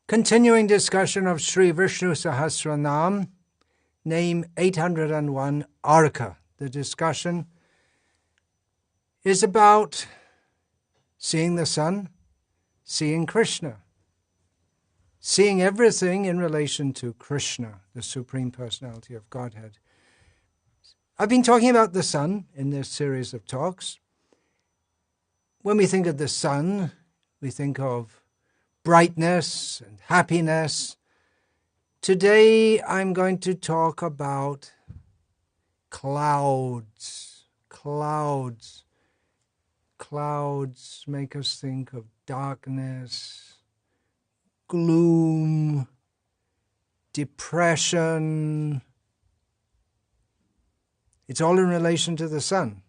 Continuing discussion of Sri Vishnu Sahasranama, name 801, Arka. The discussion is about seeing the sun, seeing Krishna, seeing everything in relation to Krishna, the Supreme Personality of Godhead. I've been talking about the sun in this series of talks. When we think of the sun, we think of brightness and happiness. Today I'm going to talk about clouds. Clouds make us think of darkness, gloom, depression. It's all in relation to the sun.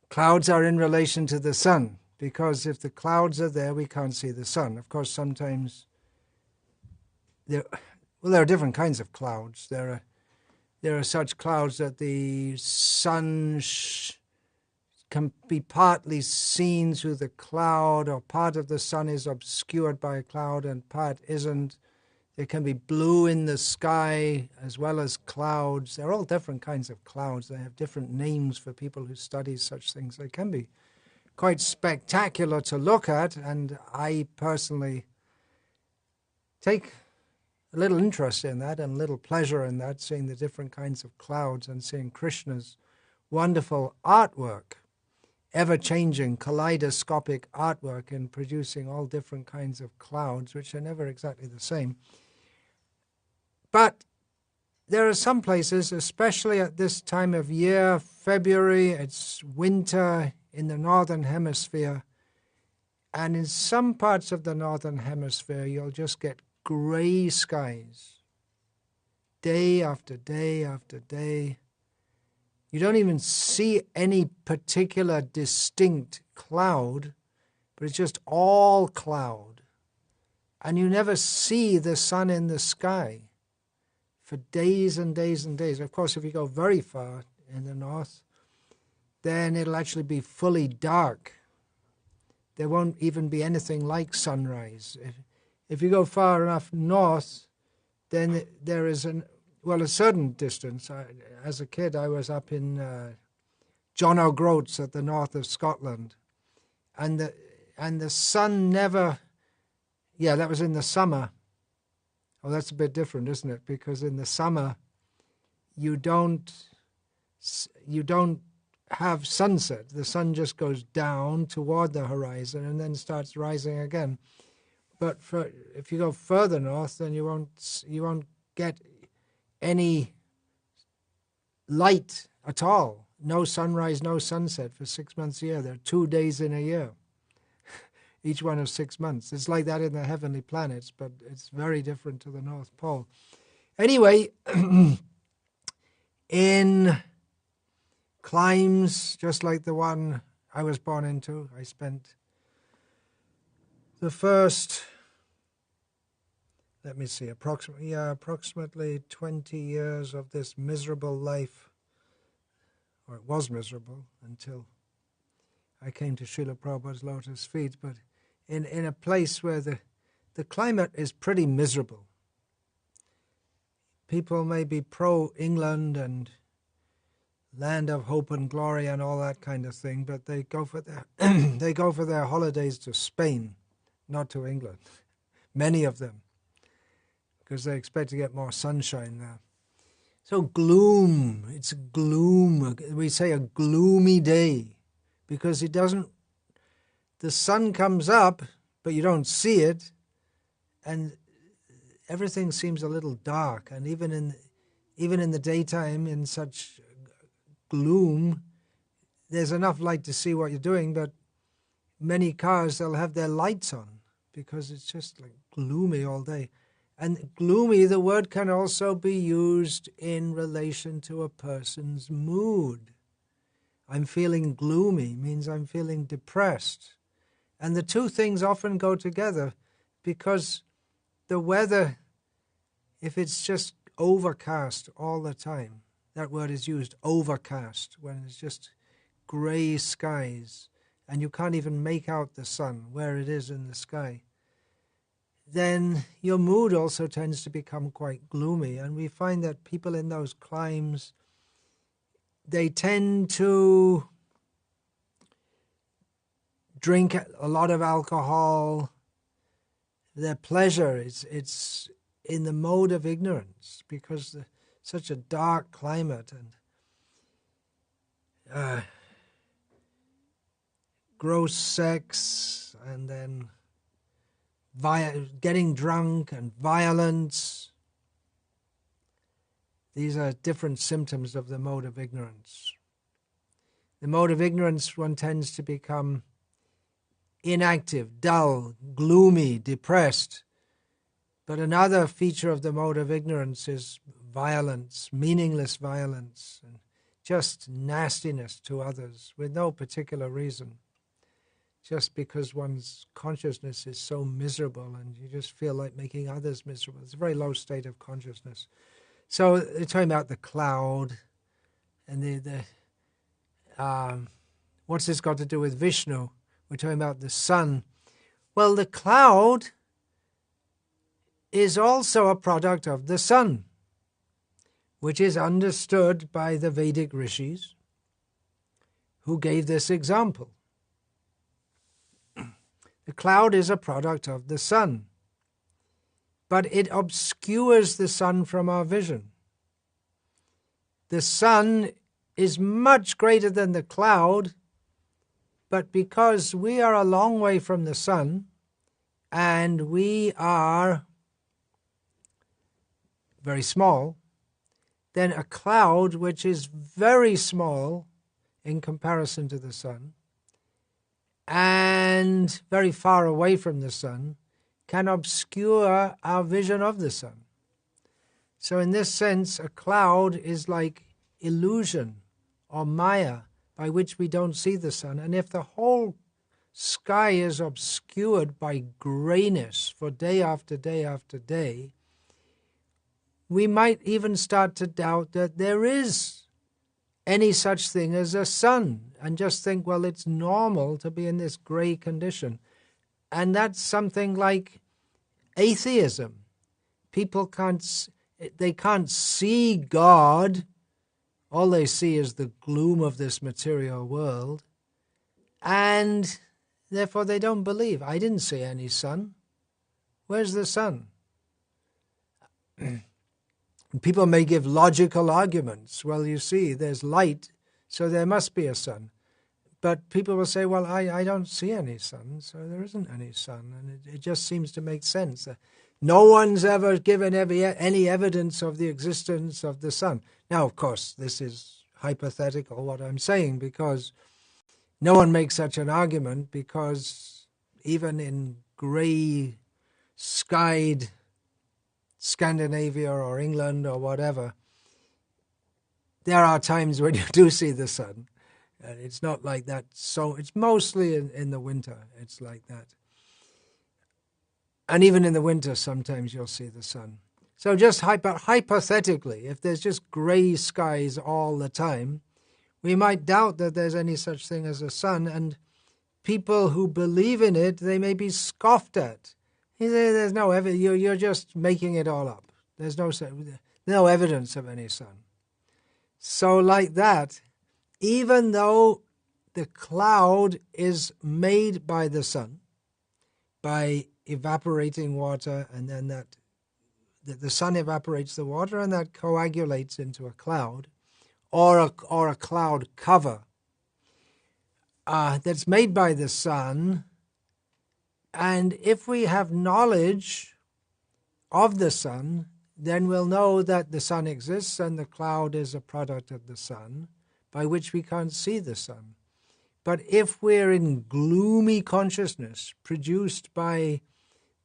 Clouds are in relation to the sun, because if the clouds are there, we can't see the sun. Of course, sometimes there are different kinds of clouds. There are such clouds that the sun can be partly seen through the cloud, or part of the sun is obscured by a cloud and part isn't. There can be blue in the sky as well as clouds. They're all different kinds of clouds. They have different names for people who study such things. They can be quite spectacular to look at, and I personally take a little interest in that and a little pleasure in that, seeing the different kinds of clouds and seeing Krishna's wonderful artwork, ever-changing, kaleidoscopic artwork in producing all different kinds of clouds, which are never exactly the same. But there are some places, especially at this time of year, February, it's winter in the northern hemisphere, and in some parts of the northern hemisphere you'll just get grey skies, day after day after day. You don't even see any particular distinct cloud, but it's just all cloud. And you never see the sun in the sky for days and days and days. Of course, if you go very far in the north, then it'll actually be fully dark. There won't even be anything like sunrise. If you go far enough north, then there is a certain distance. As a kid, I was up in John O'Groats at the north of Scotland, and the sun never. Yeah, that was in the summer. Oh, that's a bit different, isn't it? Because in the summer, you don't have sunset. The sun just goes down toward the horizon and then starts rising again. But if you go further north, then you won't get any light at all. No sunrise, no sunset for 6 months a year. There are 2 days in a year, each one of 6 months. It's like that in the heavenly planets, but it's very different to the North Pole. Anyway, in climes just like the one I was born into, I spent the first, approximately 20 years of this miserable life, or it was miserable until I came to Srila Prabhupada's lotus feet, but in a place where the climate is pretty miserable. People may be pro-England and land of hope and glory and all that kind of thing, but they go for their holidays to Spain, not to England. Many of them, because they expect to get more sunshine there. So gloom, it's gloom. We say a gloomy day, because the sun comes up, but you don't see it, and everything seems a little dark. And even in the daytime, in such gloom, there's enough light to see what you're doing, but many cars, they'll have their lights on because it's just like gloomy all day. And gloomy, the word can also be used in relation to a person's mood. I'm feeling gloomy means I'm feeling depressed. And the two things often go together, because the weather, if it's just overcast all the time, that word is used, overcast, when it's just grey skies and you can't even make out the sun, where it is in the sky. then your mood also tends to become quite gloomy. And we find that people in those climes, they tend to drink a lot of alcohol. Their pleasure it's in the mode of ignorance, because such a dark climate, and gross sex, and then getting drunk and violence. These are different symptoms of the mode of ignorance. The mode of ignorance, one tends to become inactive, dull, gloomy, depressed. But another feature of the mode of ignorance is violence, meaningless violence, and just nastiness to others with no particular reason. Just because one's consciousness is so miserable and you just feel like making others miserable. It's a very low state of consciousness. So they're talking about the cloud, and what's this got to do with Vishnu? We're talking about the sun. Well, the cloud is also a product of the sun, which is understood by the Vedic rishis who gave this example. The cloud is a product of the sun, but it obscures the sun from our vision. The sun is much greater than the cloud, but because we are a long way from the sun, and we are very small, then a cloud which is very small in comparison to the sun, and very far away from the sun, can obscure our vision of the sun. So in this sense, a cloud is like illusion or maya, by which we don't see the sun. And if the whole sky is obscured by grayness for day after day after day, we might even start to doubt that there is any such thing as a sun, and just think, well, it's normal to be in this gray condition. And that's something like atheism. People can't see God. All they see is the gloom of this material world, and therefore they don't believe. I didn't see any sun. Where's the sun? People may give logical arguments. Well, you see, there's light, so there must be a sun. But people will say, well, I don't see any sun, so there isn't any sun. And it just seems to make sense. No one's ever given any evidence of the existence of the sun. Now, of course, this is hypothetical, what I'm saying, because no one makes such an argument, because even in grey-skied Scandinavia or England or whatever, there are times when you do see the sun. And it's not like that. So it's mostly in the winter, it's like that. And even in the winter, sometimes you'll see the sun. So just hypothetically, if there's just grey skies all the time, we might doubt that there's any such thing as a sun, and people who believe in it, they may be scoffed at. There's no evidence. You're just making it all up. There's no evidence of any sun. So like that, even though the cloud is made by the sun, by evaporating water, and then the sun evaporates the water, and that coagulates into a cloud, or a cloud cover that's made by the sun. And if we have knowledge of the sun, then we'll know that the sun exists and the cloud is a product of the sun, by which we can't see the sun. But if we're in gloomy consciousness produced by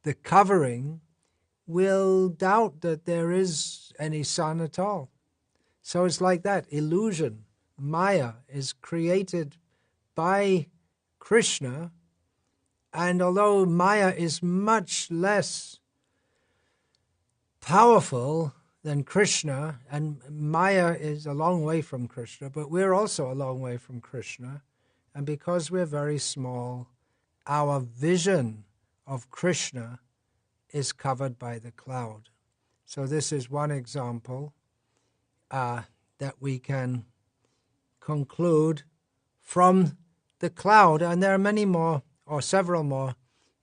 the covering, we'll doubt that there is any sun at all. So it's like that. Illusion, Maya, is created by Krishna, and although Maya is much less powerful than Krishna, and Maya is a long way from Krishna, but we're also a long way from Krishna, and because we're very small, our vision of Krishna is covered by the cloud. So this is one example that we can conclude from the cloud, and there are many more, or several more,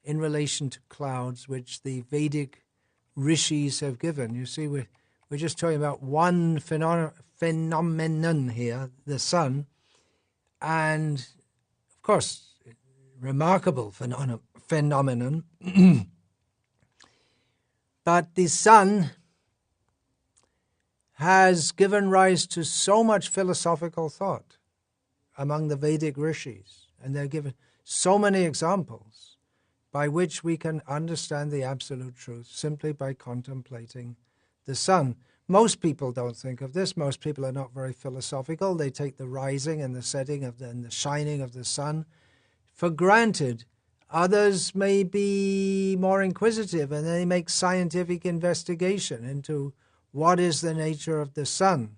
in relation to clouds, which the Vedic rishis have given. You see, we're just talking about one phenomenon here, the sun, and of course, remarkable phenomenon. But the sun has given rise to so much philosophical thought among the Vedic rishis, and they're given so many examples by which we can understand the absolute truth simply by contemplating the sun. Most people don't think of this. Most people are not very philosophical. They take the rising and the setting and the shining of the sun for granted. Others may be more inquisitive, and they make scientific investigation into what is the nature of the sun.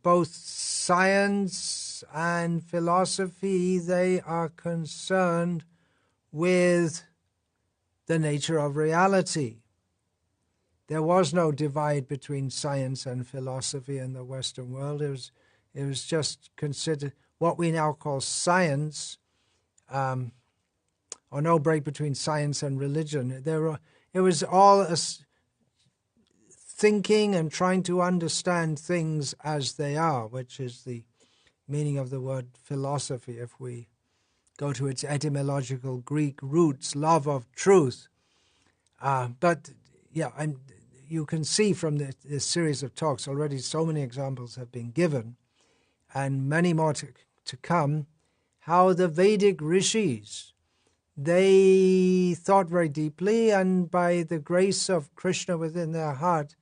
Both science and philosophy, they are concerned with the nature of reality. There was no divide between science and philosophy in the Western world. It was just considered what we now call science, or no break between science and religion. It was all thinking and trying to understand things as they are, which is the meaning of the word philosophy if we go to its etymological Greek roots, love of truth. But yeah, you can see from this series of talks already so many examples have been given, and many more to come, how the Vedic rishis, they thought very deeply, and by the grace of Krishna within their heart,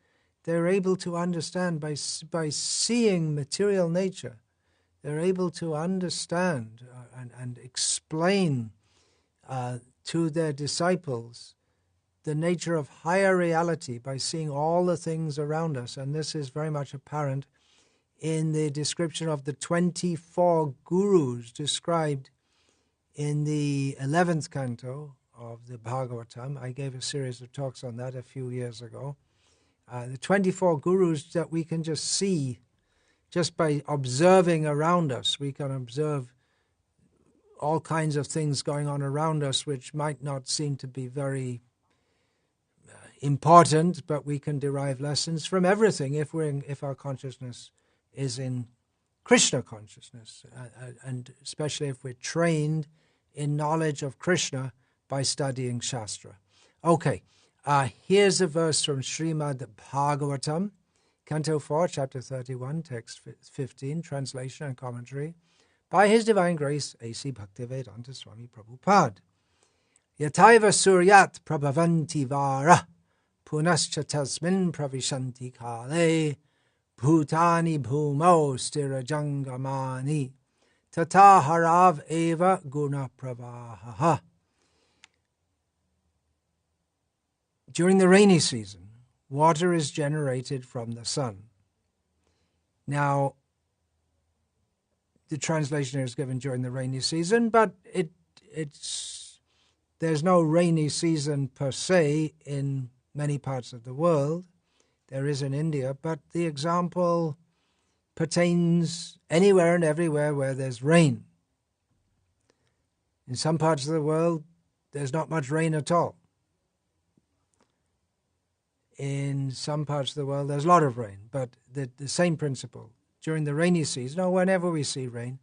they're able to understand by seeing material nature. They're able to understand and explain to their disciples the nature of higher reality by seeing all the things around us. And this is very much apparent in the description of the 24 gurus described in the 11th canto of the Bhagavatam. I gave a series of talks on that a few years ago. The 24 gurus that we can just see just by observing around us. We can observe all kinds of things going on around us which might not seem to be very important, but we can derive lessons from everything if our consciousness is in Krishna consciousness, and especially if we're trained in knowledge of Krishna by studying Shastra. Okay, here's a verse from Srimad Bhagavatam, Canto 4, Chapter 31, Text 15, translation and commentary, by His Divine Grace, A.C. Bhaktivedanta Swami Prabhupada. Yataiva suryat prabhavanti vara, punascha tasmin pravishanti kale, bhutani bhumau stirajangamani, tata harav eva guna pravaha. During the rainy season, water is generated from the sun. Now, the translation here is given during the rainy season, but there's no rainy season per se in many parts of the world. There is in India, but the example pertains anywhere and everywhere where there's rain. In some parts of the world, there's not much rain at all. In some parts of the world, there's a lot of rain, but the same principle. During the rainy season, or whenever we see rain,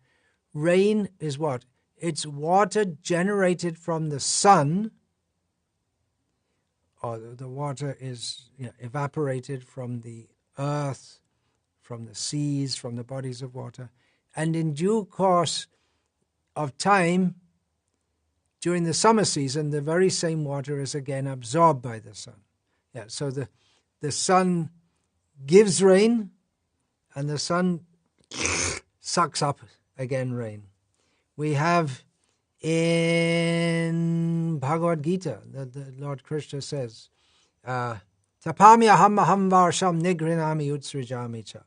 rain is what? It's water generated from the sun, or the water is evaporated from the earth, from the seas, from the bodies of water. And in due course of time, during the summer season, the very same water is again absorbed by the sun. Yeah, so the sun gives rain, and the sun sucks up again rain. We have in Bhagavad Gita, the Lord Krishna says, Tapami aham aham varsham nigrinami utsrijami cha.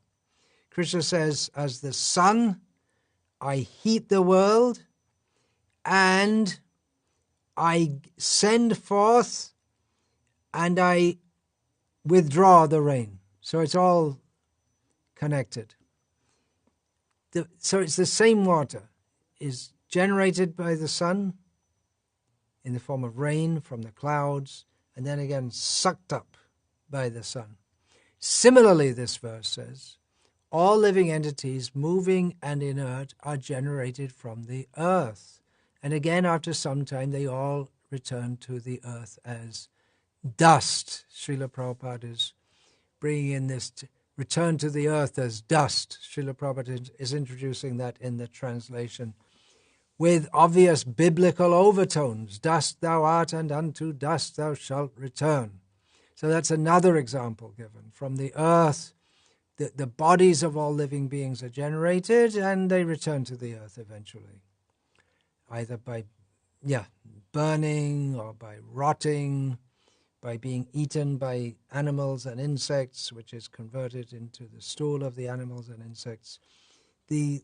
Krishna says, as the sun, I heat the world, and I send forth and I withdraw the rain. So it's all connected. So it's the same water is generated by the sun in the form of rain from the clouds, and then again sucked up by the sun. Similarly, this verse says, all living entities, moving and inert, are generated from the earth. And again, after some time, they all return to the earth as dust. Srila Prabhupada is bringing in this return to the earth as dust. Srila Prabhupada is introducing that in the translation with obvious biblical overtones. Dust thou art, and unto dust thou shalt return. So that's another example given. From the earth, the bodies of all living beings are generated, and they return to the earth eventually, either by burning or by rotting, by being eaten by animals and insects, which is converted into the stool of the animals and insects. The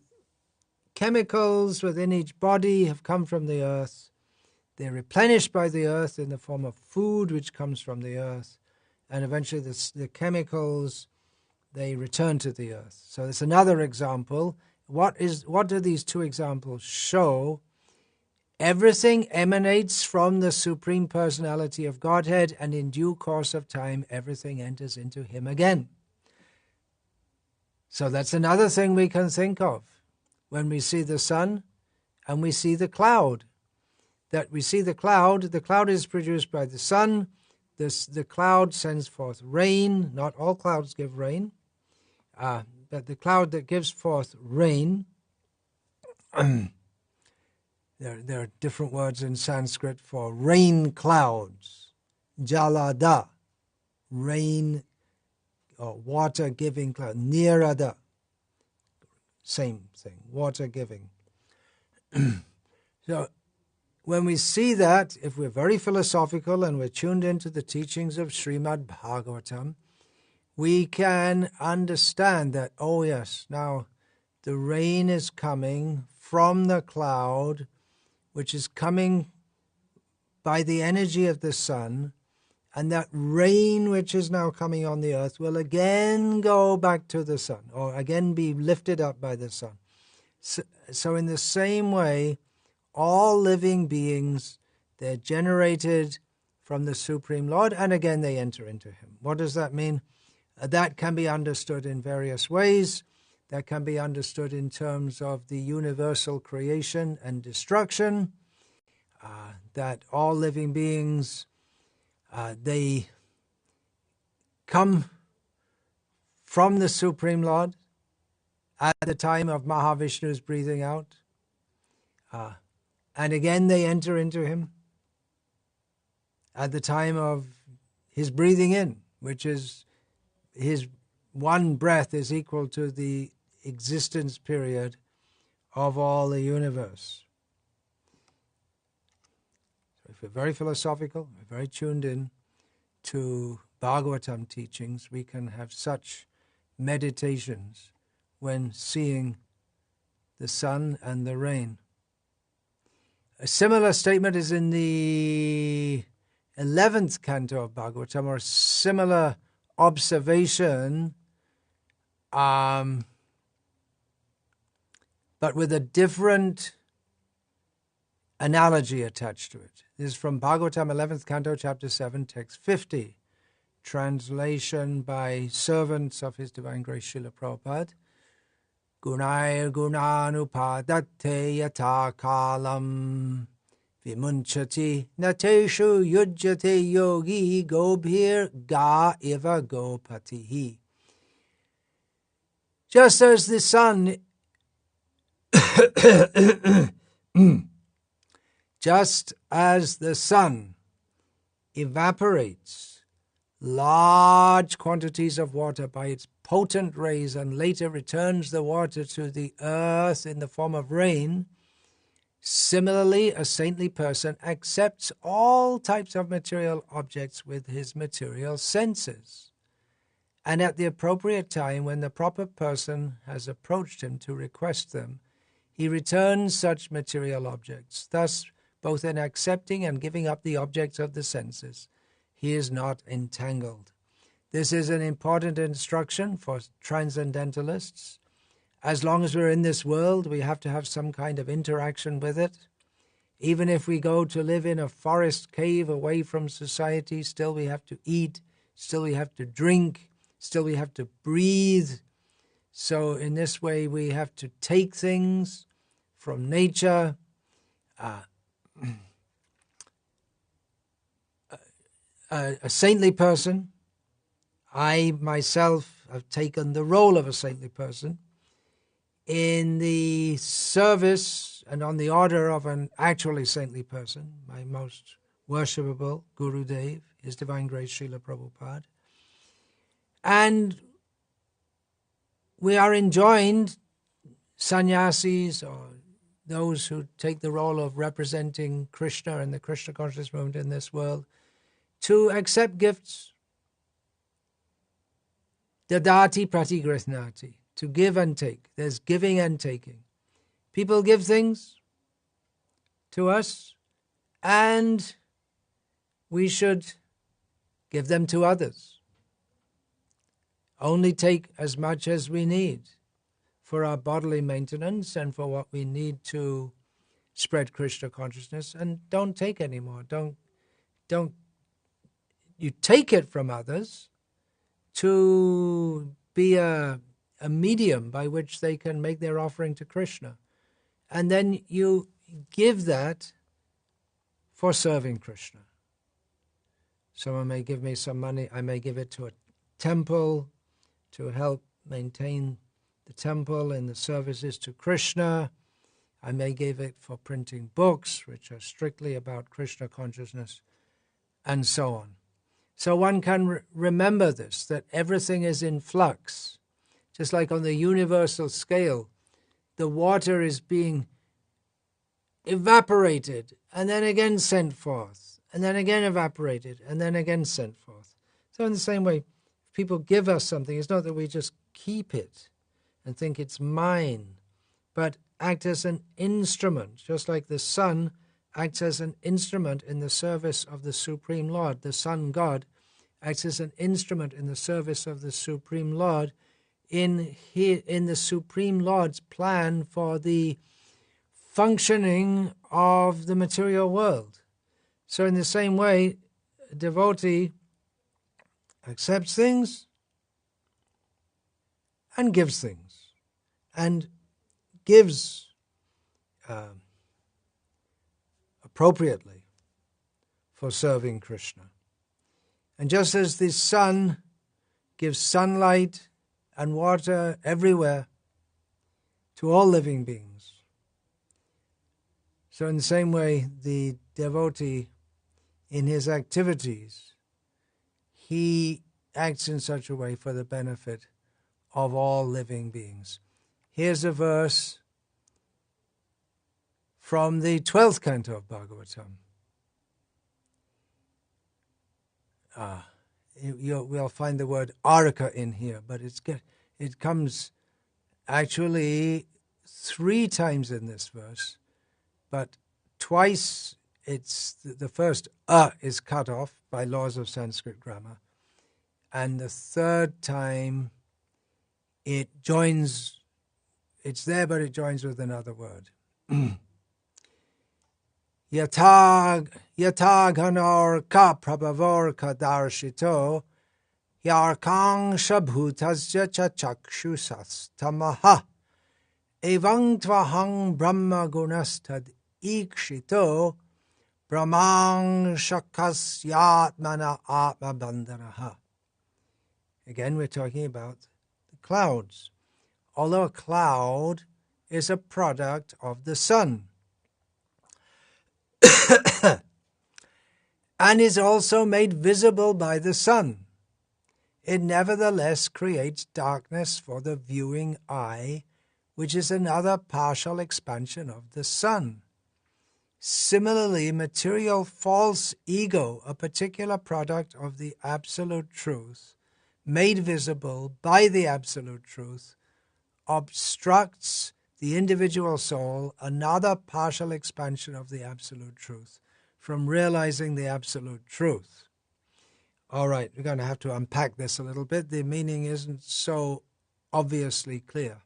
chemicals within each body have come from the earth. They're replenished by the earth in the form of food, which comes from the earth. And eventually the chemicals, they return to the earth. So it's another example. What do these two examples show? Everything emanates from the Supreme Personality of Godhead, and in due course of time, everything enters into Him again. So that's another thing we can think of when we see the sun and we see the cloud. That we see the cloud is produced by the sun. The cloud sends forth rain. Not all clouds give rain, but the cloud that gives forth rain, there are different words in Sanskrit for rain clouds. Jalada, rain or water-giving cloud. Nirada, same thing, water-giving. So when we see that, if we're very philosophical and we're tuned into the teachings of Srimad Bhagavatam, we can understand that, oh yes, now the rain is coming from the cloud, which is coming by the energy of the sun, and that rain which is now coming on the earth will again go back to the sun, or again be lifted up by the sun. So in the same way, all living beings, they're generated from the Supreme Lord, and again they enter into Him. What does that mean? That can be understood in various ways. That can be understood in terms of the universal creation and destruction, that all living beings, they come from the Supreme Lord at the time of Mahavishnu's breathing out, and again they enter into Him at the time of His breathing in, which is His one breath is equal to the existence period of all the universe. So if we're very philosophical, we're very tuned in to Bhagavatam teachings, we can have such meditations when seeing the sun and the rain. A similar statement is in the 11th canto of Bhagavatam, or a similar observation, but with a different analogy attached to it. This is from Bhagavatam 11th canto, chapter 7, text 50, translation by servants of His Divine Grace Srila Prabhupada. Gunair gunanupadatte yata kalam vimunchati nateshu yujjate yogi gobhir ga iva gopatihi. Just as the sun just as the sun evaporates large quantities of water by its potent rays and later returns the water to the earth in the form of rain, similarly a saintly person accepts all types of material objects with his material senses. And at the appropriate time, when the proper person has approached him to request them, he returns such material objects. Thus, both in accepting and giving up the objects of the senses, he is not entangled. This is an important instruction for transcendentalists. As long as we're in this world, we have to have some kind of interaction with it. Even if we go to live in a forest cave away from society, still we have to eat, still we have to drink, still we have to breathe. So in this way we have to take things from nature. A saintly person, I myself have taken the role of a saintly person in the service and on the order of an actually saintly person, my most worshipable Gurudev, His Divine Grace Srila Prabhupada. And we are enjoined, sannyasis or those who take the role of representing Krishna and the Krishna consciousness movement in this world, to accept gifts. Dadati pratigrihnati, to give and take. There's giving and taking. People give things to us, and we should give them to others. Only take as much as we need for our bodily maintenance and for what we need to spread Krishna consciousness, and don't take any more. Don't you take it from others to be a medium by which they can make their offering to Krishna. And then you give that for serving Krishna. Someone may give me some money, I may give it to a temple to help maintain the temple and the services to Krishna. I may give it for printing books, which are strictly about Krishna consciousness, and so on. So one can remember this, that everything is in flux. Just like on the universal scale, the water is being evaporated and then again sent forth, and then again evaporated and then again sent forth. So in the same way, if people give us something, it's not that we just keep it and think it's mine, but act as an instrument, just like the sun acts as an instrument in the service of the Supreme Lord. The Sun God acts as an instrument in the service of the Supreme Lord in the Supreme Lord's plan for the functioning of the material world. So in the same way, a devotee accepts things and gives things, and gives appropriately for serving Krishna. And just as the sun gives sunlight and water everywhere to all living beings, so in the same way, the devotee, in his activities, he acts in such a way for the benefit of all living beings. Here's a verse from the 12th canto of Bhagavatam. We'll find the word Arka in here, but it comes actually 3 times in this verse, but twice it's the first is cut off by laws of Sanskrit grammar, and the 3rd time it's there, but it joins with another word. Yatag hanor-ka prabhavor-ka darshito yarkang shabhutasya chachakshusas tamaha evang tvahang brahma gunastad ikshito brahmang shakasyatmana atma bandhanaha. Again, we're talking about the clouds. Although a cloud is a product of the sun, and is also made visible by the sun, it nevertheless creates darkness for the viewing eye, which is another partial expansion of the sun. Similarly, material false ego, a particular product of the Absolute Truth, made visible by the Absolute Truth, obstructs the individual soul, another partial expansion of the Absolute Truth, from realizing the Absolute Truth. All right, we're going to have to unpack this a little bit. The meaning isn't so obviously clear.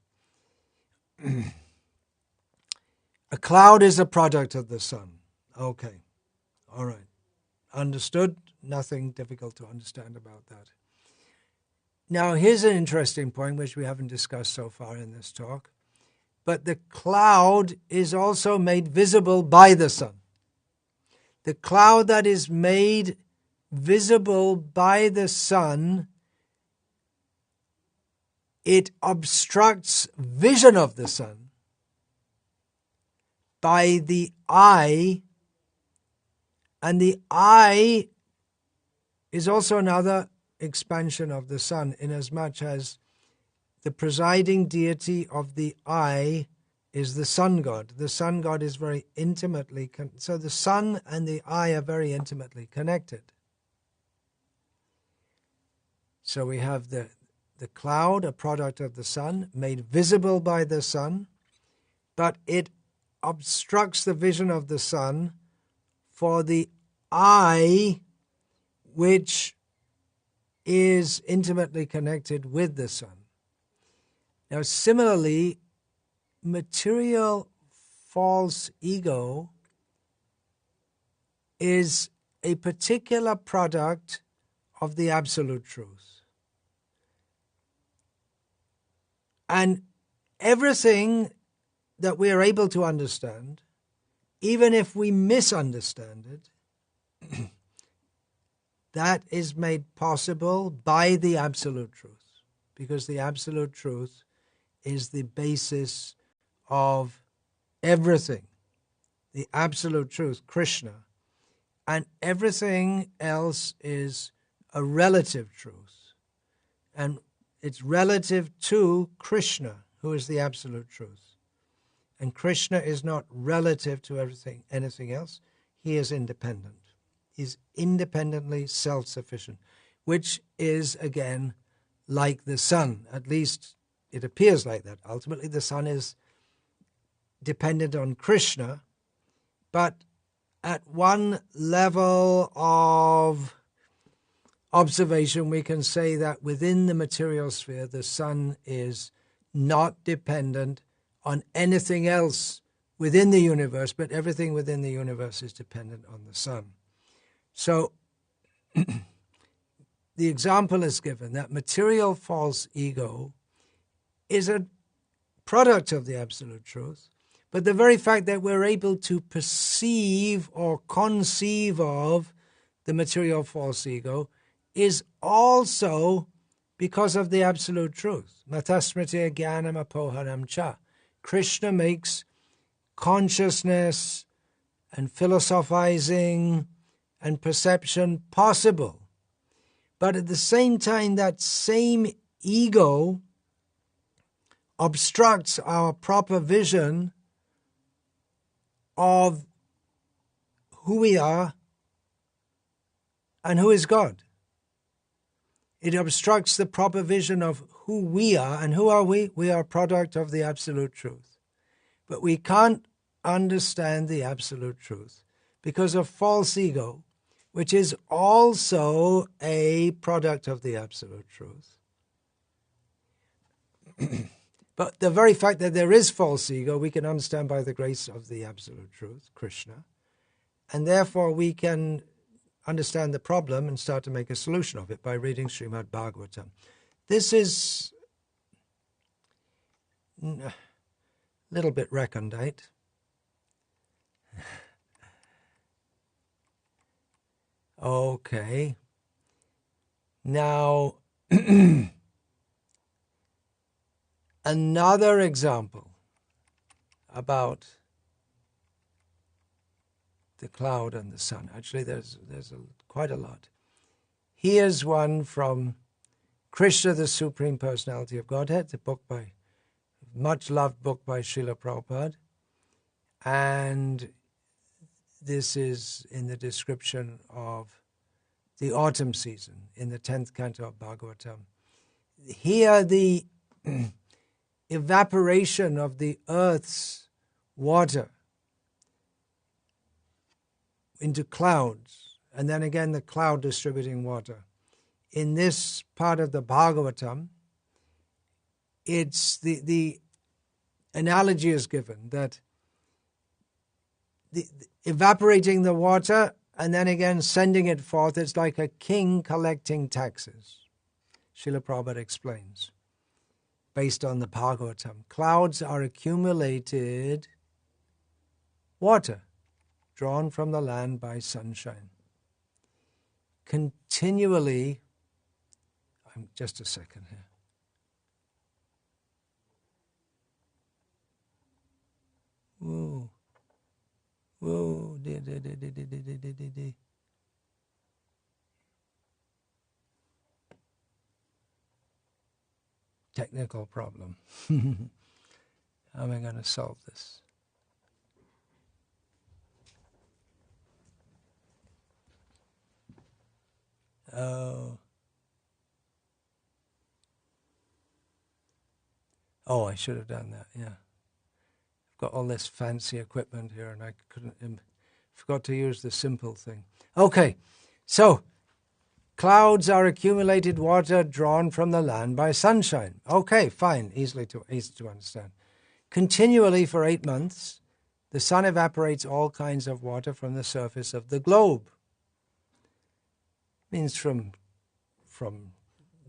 A cloud is a product of the sun. Okay, all right. Understood? Nothing difficult to understand about that. Now, here's an interesting point which we haven't discussed so far in this talk. But the cloud is also made visible by the sun. The cloud that is made visible by the sun, it obstructs vision of the sun by the eye, and the eye is also another expansion of the sun, inasmuch as the presiding deity of the eye is the sun god. The sun god is very intimately, so the sun and the eye are very intimately connected. So we have the cloud, a product of the sun, made visible by the sun, but it obstructs the vision of the sun for the eye, which is intimately connected with the sun. Now, similarly, material false ego is a particular product of the absolute truth. And everything that we are able to understand, even if we misunderstand it, that is made possible by the absolute truth, because the absolute truth is the basis of everything. The absolute truth, Krishna, and everything else is a relative truth. And it's relative to Krishna, who is the absolute truth. And Krishna is not relative to anything else. He is independent. He's independently self-sufficient, which is, again, like the sun. At least it appears like that. Ultimately, the sun is dependent on Krishna, but at one level of observation, we can say that within the material sphere, the sun is not dependent on anything else within the universe, but everything within the universe is dependent on the sun. So the example is given that material false ego is a product of the absolute truth, but the very fact that we're able to perceive or conceive of the material false ego is also because of the absolute truth. Matasmriti jnanam apoharam cha. Krishna makes consciousness and philosophizing and perception possible. But at the same time, that same ego obstructs our proper vision of who we are and who is God. It obstructs the proper vision of who we are. And who are we? We are a product of the absolute truth. But we can't understand the absolute truth because of false ego, which is also a product of the absolute truth. But the very fact that there is false ego, we can understand by the grace of the absolute truth, Krishna, and therefore we can understand the problem and start to make a solution of it by reading Srimad Bhagavatam. This is a little bit recondite. Okay. Now, another example about the cloud and the sun. Actually, there's quite a lot. Here's one from Krishna, the Supreme Personality of Godhead, the book much loved book by Srila Prabhupada. And this is in the description of the autumn season in the 10th canto of Bhagavatam. Here the evaporation of the earth's water into clouds, and then again the cloud distributing water. in this part of the Bhagavatam, it's the analogy is given that evaporating the water and then again sending it forth, it's like a king collecting taxes. Srila Prabhupada explains, based on the Bhagavatam. Clouds are accumulated water drawn from the land by sunshine. Continually, just a second here. Whoa. Whoa. Technical problem. How am I going to solve this? Oh, I should have done that, yeah. I've got all this fancy equipment here and I forgot to use the simple thing. Okay, so clouds are accumulated water drawn from the land by sunshine. Okay, fine, easy to understand. Continually for 8 months, the sun evaporates all kinds of water from the surface of the globe. Means from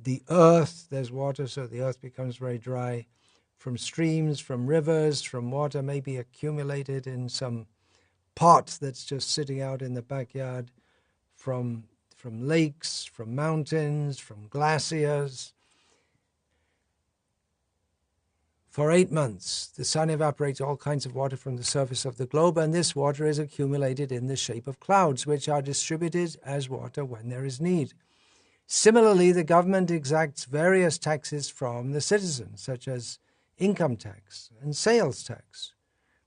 the earth, there's water, so the earth becomes very dry. From streams, from rivers, from water maybe accumulated in some pot that's just sitting out in the backyard, from lakes, from mountains, from glaciers. For 8 months, the sun evaporates all kinds of water from the surface of the globe, and this water is accumulated in the shape of clouds, which are distributed as water when there is need. Similarly, the government exacts various taxes from the citizens, such as income tax and sales tax,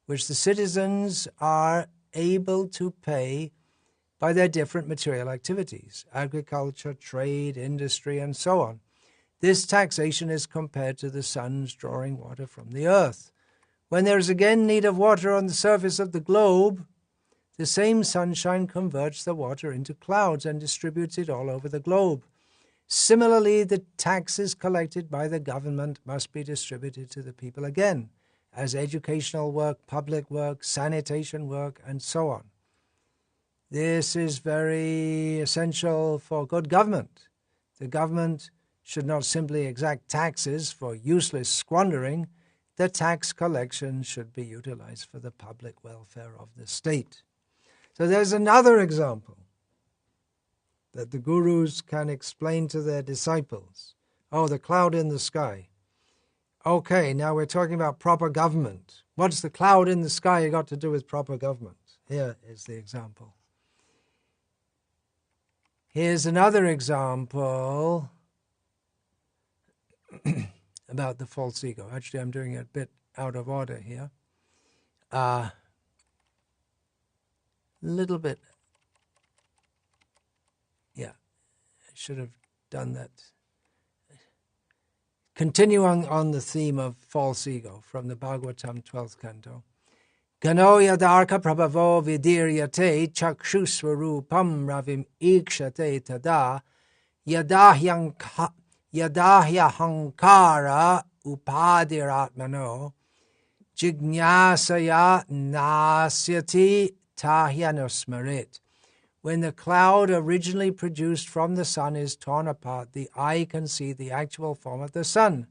which the citizens are able to pay by their different material activities, agriculture, trade, industry, and so on. This taxation is compared to the sun's drawing water from the earth. When there is again need of water on the surface of the globe, the same sunshine converts the water into clouds and distributes it all over the globe. Similarly, the taxes collected by the government must be distributed to the people again, as educational work, public work, sanitation work, and so on. This is very essential for good government. The government should not simply exact taxes for useless squandering. The tax collection should be utilized for the public welfare of the state. So there's another example that the gurus can explain to their disciples. Oh, the cloud in the sky. Okay, now we're talking about proper government. What's the cloud in the sky got to do with proper government? Here is the example. Here's another example about the false ego. Actually, I'm doing it a bit out of order here. Little bit. Yeah, I should have done that. Continuing on the theme of false ego from the Bhagavatam 12th canto. Gano yadarka prabhavo vidiryate chakshusvarupam ravim ikshate tada yadahyahankara upadiratmano jignasaya nasyati tahyanusmarit. When the cloud originally produced from the sun is torn apart, the eye can see the actual form of the sun.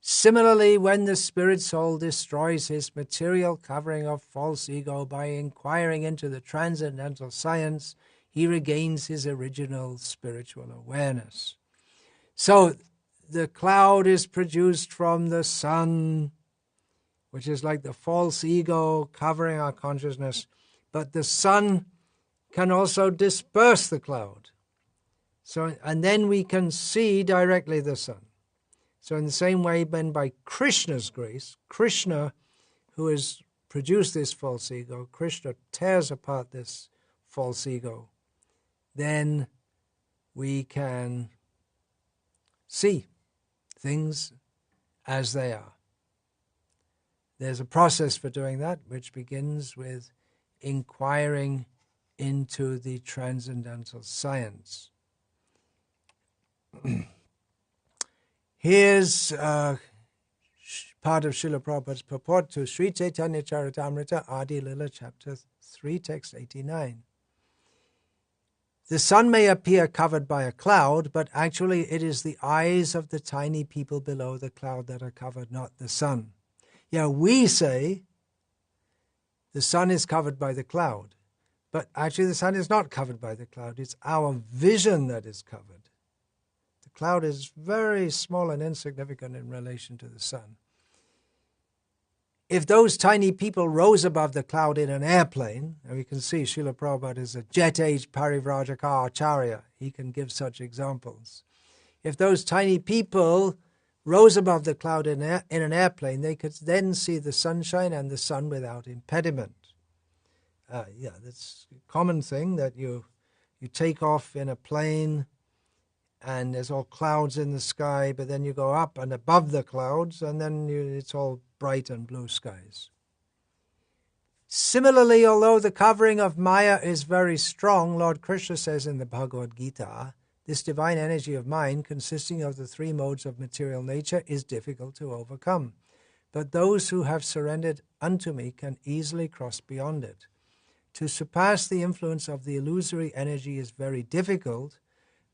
Similarly, when the spirit soul destroys his material covering of false ego by inquiring into the transcendental science, he regains his original spiritual awareness. So, the cloud is produced from the sun, which is like the false ego covering our consciousness, but the sun can also disperse the cloud. So, and then we can see directly the sun. So in the same way, then by Krishna's grace, Krishna, who has produced this false ego, Krishna tears apart this false ego, then we can see things as they are. There's a process for doing that, which begins with inquiring into the transcendental science. Here's part of Srila Prabhupada's purport to Sri Chaitanya Charitamrita, Adi Lila, chapter 3, text 89. The sun may appear covered by a cloud, but actually it is the eyes of the tiny people below the cloud that are covered, not the sun. Yeah, we say the sun is covered by the cloud, but actually the sun is not covered by the cloud. It's our vision that is covered. The cloud is very small and insignificant in relation to the sun. If those tiny people rose above the cloud in an airplane, and we can see Srila Prabhupada is a jet-age Parivrajaka Acharya, he can give such examples. If those tiny people rose above the cloud in an airplane, they could then see the sunshine and the sun without impediment. That's a common thing that you take off in a plane and there's all clouds in the sky, but then you go up and above the clouds and then it's all bright and blue skies. Similarly, although the covering of Maya is very strong, Lord Krishna says in the Bhagavad Gita, this divine energy of mind, consisting of the three modes of material nature, is difficult to overcome. But those who have surrendered unto me can easily cross beyond it. To surpass the influence of the illusory energy is very difficult,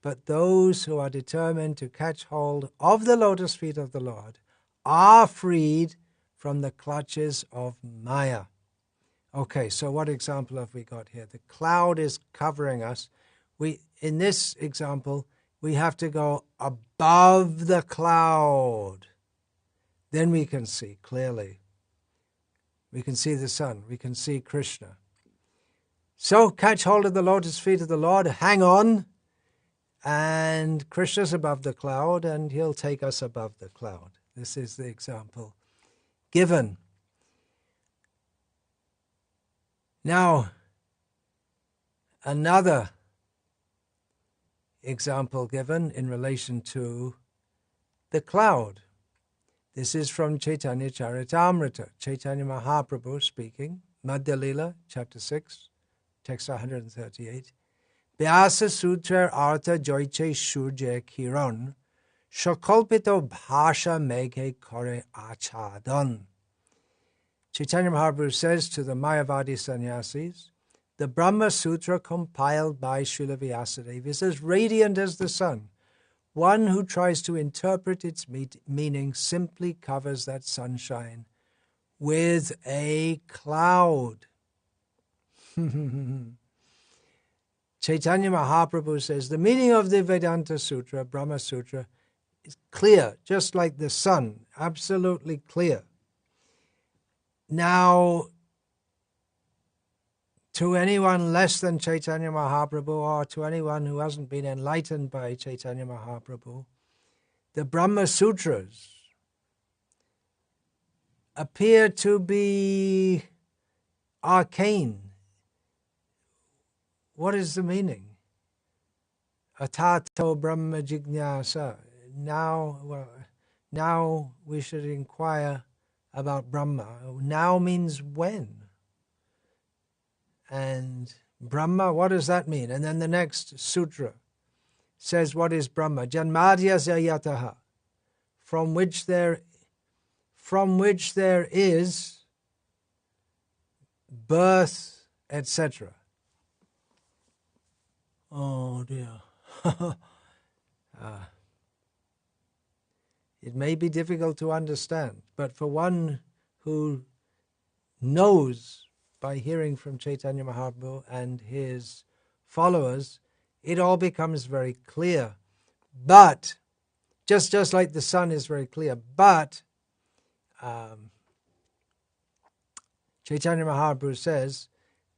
but those who are determined to catch hold of the lotus feet of the Lord are freed from the clutches of Maya. Okay, so what example have we got here? The cloud is covering us. In this example, we have to go above the cloud. Then we can see clearly. We can see the sun. We can see Krishna. So catch hold of the lotus feet of the Lord, hang on, and Krishna's above the cloud, and he'll take us above the cloud. This is the example given. Now, another example given in relation to the cloud. This is from Chaitanya Charitamrita, Chaitanya Mahaprabhu speaking, Madhya Lila, chapter 6, text 138. Vyasa Sutra Artha Joiche Shurje Kiran Shakalpito Bhasha Meghe Kore Achadan. Chaitanya Mahaprabhu says to the Mayavadi sannyasis, the Brahma Sutra compiled by Srila Vyasadeva is as radiant as the sun. One who tries to interpret its meaning simply covers that sunshine with a cloud. Chaitanya Mahaprabhu says the meaning of the Vedanta Sutra, Brahma Sutra, is clear, just like the sun, absolutely clear. Now, to anyone less than Chaitanya Mahaprabhu or to anyone who hasn't been enlightened by Chaitanya Mahaprabhu, the Brahma Sutras appear to be arcane. What is the meaning? Atato Brahma Jignasa. Now we should inquire about Brahma. Now means when. And Brahma, what does that mean? And then the next sutra says, what is Brahma? Janmadya Zayataha, from which there is birth, etc. Oh dear. It may be difficult to understand, but for one who knows by hearing from Chaitanya Mahaprabhu and his followers, it all becomes very clear. But, just like the sun is very clear, but Chaitanya Mahaprabhu says,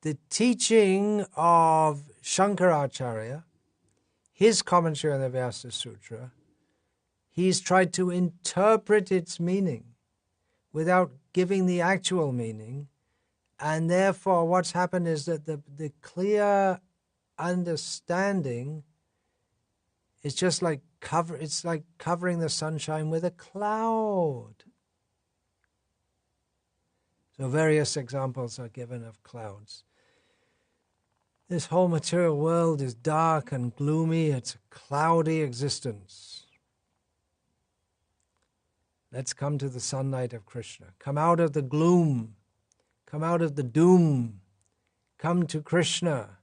the teaching of Shankaracharya, his commentary on the Vyasa Sutra, he's tried to interpret its meaning without giving the actual meaning, and therefore what's happened is that the clear understanding is just like it's like covering the sunshine with a cloud. So various examples are given of clouds. This whole material world is dark and gloomy. It's a cloudy existence. Let's come to the sunlight of Krishna. Come out of the gloom. Come out of the doom. Come to Krishna.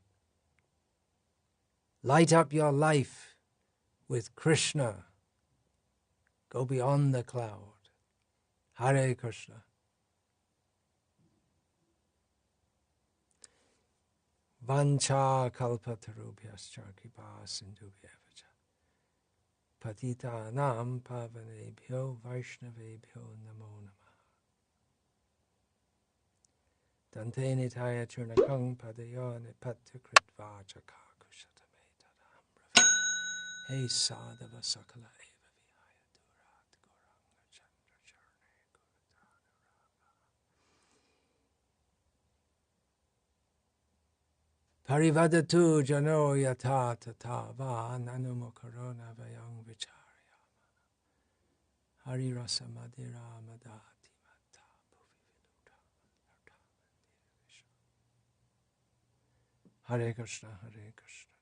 Light up your life with Krishna. Go beyond the cloud. Hare Krishna. Vancha kalpatarubhyascha kripa sindhubhyevacha patitanam pavanebhyo vaishnavebhyo namo namaha. Dante nitaya churnakang padayo nipattikritvacha kakushatame tadam ravi. Hey sadhava sakala eva vihaya durat goranga chandra charne Parivadatu jano yata tata va nanumo corona vayang vicharyama. Hari rasa madira madati mata bhuvi vinuta. Hare Krishna, Hare Krishna.